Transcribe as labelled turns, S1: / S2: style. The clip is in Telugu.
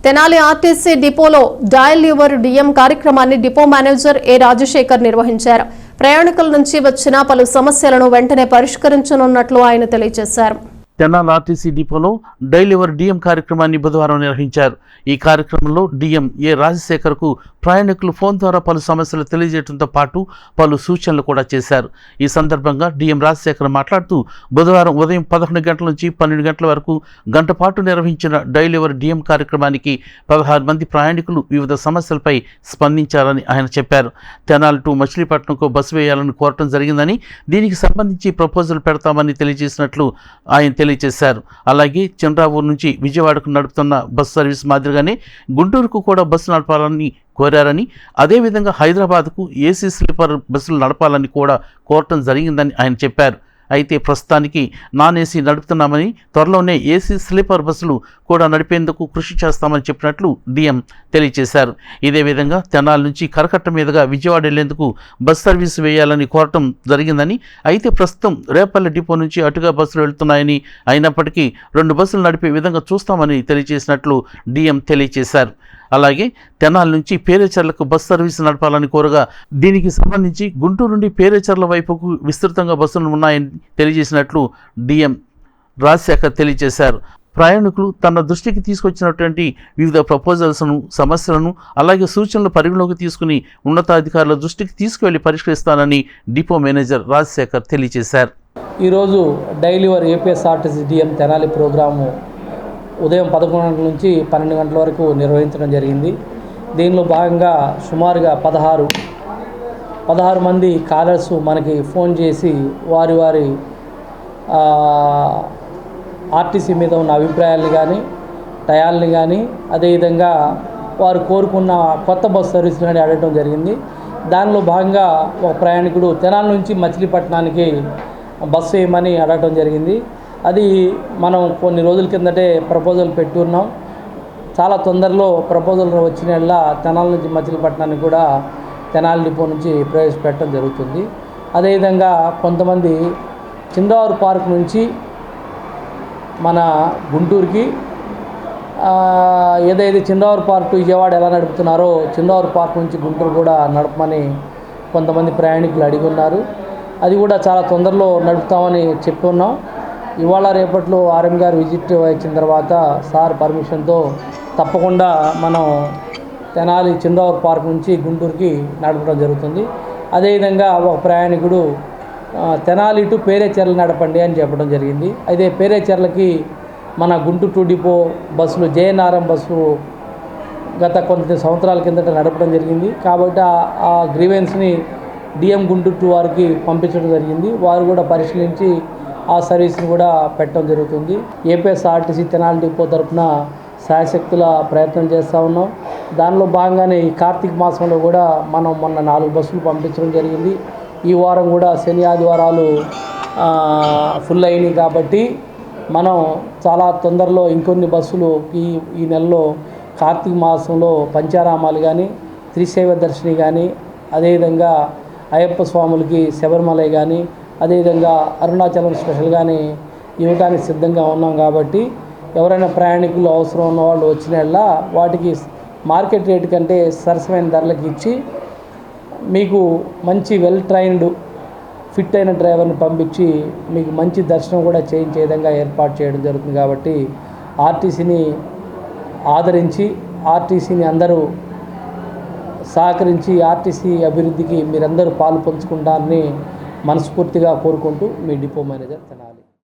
S1: తెనాలి ఆర్టీసీ డిపోలో డయల్ యువర్ డిఎం కార్యక్రమాన్ని డిపో మేనేజర్ ఏ రాజశేఖర్ నిర్వహించారు. ప్రయాణికుల నుంచి వచ్చిన పలు సమస్యలను వెంటనే పరిష్కరించనున్నట్లు ఆయన తెలియజేశారు.
S2: తెనాలి ఆర్టీసీ డిపోలో డైల్ యువర్ డిఎం కార్యక్రమాన్ని బుధవారం నిర్వహించారు. ఈ కార్యక్రమంలో డిఎం ఏ రాజశేఖర్కు ప్రయాణికులు ఫోన్ ద్వారా పలు సమస్యలు తెలియజేయడంతో పాటు పలు సూచనలు కూడా చేశారు. ఈ సందర్భంగా డిఎం రాజశేఖర్ మాట్లాడుతూ బుధవారం ఉదయం 11 గంటల నుంచి 12 గంటల వరకు గంట పాటు నిర్వహించిన డైల్ యువర్ డిఎం కార్యక్రమానికి 16 మంది ప్రయాణికులు వివిధ సమస్యలపై స్పందించారని ఆయన చెప్పారు. తెనాలి టు మచిలీపట్నంకు బస్సు వేయాలని కోరటం జరిగిందని, దీనికి సంబంధించి ప్రపోజల్ పెడతామని తెలియజేసినట్లు ఆయన తెలియజేశారు. అలాగే చంద్రావూరు నుంచి విజయవాడకు నడుపుతున్న బస్సు సర్వీస్ మాదిరిగానే గుంటూరుకు కూడా బస్సు నడపాలని కోరారని, అదేవిధంగా హైదరాబాద్కు ఏసీ స్లీపర్ బస్సులు నడపాలని కూడా కోరటం జరిగిందని ఆయన చెప్పారు. అయితే ప్రస్తుతానికి నాన్ ఏసీ నడుపుతున్నామని, త్వరలోనే ఏసీ స్లీపర్ బస్సులు కూడా నడిపేందుకు కృషి చేస్తామని చెప్పినట్లు డిఎం తెలియజేశారు. ఇదే విధంగా తెనాలి నుంచి కరకట్ట మీదుగా విజయవాడ వెళ్లేందుకు బస్ సర్వీస్ వేయాలని కోరటం జరిగిందని, అయితే ప్రస్తుతం రేపల్లి డిపో నుంచి అటుగా బస్సులు వెళ్తున్నాయని, అయినప్పటికీ 2 బస్సులు నడిపే విధంగా చూస్తామని తెలియజేసినట్లు డిఎం తెలియజేశారు. అలాగే తెనాలి నుంచి పేరేచర్లకు బస్ సర్వీస్ నడపాలని కోరగా, దీనికి సంబంధించి గుంటూరు నుండి పేరేచర్ల వైపుకు విస్తృతంగా బస్సులు ఉన్నాయని తెలియజేసినట్లు డిఎం రాజశేఖర్ తెలియజేశారు. ప్రయాణికులు తన దృష్టికి తీసుకొచ్చినటువంటి వివిధ ప్రపోజల్స్ను, సమస్యలను, అలాగే సూచనలు పరిగణలోకి తీసుకుని ఉన్నతాధికారుల దృష్టికి తీసుకువెళ్లి పరిష్కరిస్తానని డిపో మేనేజర్ రాజశేఖర్ తెలియజేశారు.
S3: ఈరోజు dial your APSRTC DM Tenali programme ఉదయం 11 గంటల నుంచి 12 గంటల వరకు నిర్వహించడం జరిగింది. దీనిలో భాగంగా సుమారుగా 16 మంది కాలర్స్ మనకి ఫోన్ చేసి వారి ఆర్టీసీ మీద ఉన్న అభిప్రాయాలను కానీ, టయాల్ని కానీ, అదేవిధంగా వారు కోరుకున్న కొత్త బస్సు సర్వీసులు కానీ అడగడం జరిగింది. దానిలో భాగంగా ఒక ప్రయాణికుడు తెనాలి నుంచి మచిలీపట్నానికి బస్సు వేయమని అడగడం జరిగింది. అది మనం కొన్ని రోజుల కిందటే ప్రపోజల్ పెట్టున్నాం. చాలా తొందరలో ప్రపోజల్ వచ్చినట్లా తెనాలి నుంచి మచిలీపట్నానికి కూడా తెనాలి డిపో నుంచి ప్రవేశపెట్టడం జరుగుతుంది. అదేవిధంగా కొంతమంది చంద్రావూరు పార్క్ నుంచి మన గుంటూరుకి ఏదైతే చంద్రావూరు పార్క్ విజయవాడ ఎలా నడుపుతున్నారో చంద్రావూరు పార్క్ నుంచి గుంటూరు కూడా నడపమని కొంతమంది ప్రయాణికులు అడిగి ఉన్నారు. అది కూడా చాలా తొందరలో నడుపుతామని చెప్పి ఉన్నాం. ఇవాళ రేపట్లో ఆర్ఎం గారు విజిట్ వచ్చిన తర్వాత సార్ పర్మిషన్తో తప్పకుండా మనం తెనాలి చంద్రావూరు పార్క్ నుంచి గుంటూరుకి నడపడం జరుగుతుంది. అదేవిధంగా ఒక ప్రయాణికుడు తెనాలి టు పేరేచర్ల నడపండి అని చెప్పడం జరిగింది. అయితే పేరేచర్లకి మన గుంటూరు టు డిపో బస్సులు జేఎన్ఆర్ఎం బస్సు గత కొన్ని సంవత్సరాల కిందట నడపడం జరిగింది. కాబట్టి ఆ గ్రీవెన్స్ని డిఎం గుంటూరు టు వారికి పంపించడం జరిగింది. వారు కూడా పరిశీలించి ఆ సర్వీస్ని కూడా పెట్టడం జరుగుతుంది. ఏపీఎస్ఆర్టీసీ తెనాలి డిపో తరఫున శాయశక్తుల ప్రయత్నం చేస్తూ ఉన్నాం. దానిలో భాగంగానే ఈ కార్తీక మాసంలో కూడా మనం మొన్న 4 బస్సులు పంపించడం జరిగింది. ఈ వారం కూడా శని ఆదివారాలు ఫుల్ అయినాయి కాబట్టి మనం చాలా తొందరలో ఇంకొన్ని బస్సులు ఈ నెలలో కార్తీక మాసంలో పంచారామాలు కానీ, త్రిశైవ దర్శిని కానీ, అదేవిధంగా అయ్యప్ప స్వాములకి శబరిమల కానీ, అదేవిధంగా అరుణాచలం స్పెషల్ కానీ ఇవ్వడానికి సిద్ధంగా ఉన్నాం. కాబట్టి ఎవరైనా ప్రయాణికులు అవసరం ఉన్న వాళ్ళు వచ్చినట్లా వాటికి మార్కెట్ రేటు కంటే సరసమైన ధరలకు ఇచ్చి మీకు మంచి వెల్ ట్రైన్డ్ ఫిట్ అయిన డ్రైవర్ని పంపించి మీకు మంచి దర్శనం కూడా చేయించే విధంగా ఏర్పాటు చేయడం జరుగుతుంది. కాబట్టి ఆర్టీసీని ఆదరించి ఆర్టీసీని అందరూ సహకరించి ఆర్టీసీ అభివృద్ధికి మీరందరూ పాలు పంచుకుంటారని మనస్ఫూర్తిగా కోరుకుంటూ మీ డిపో మేనేజర్ తెనాలి.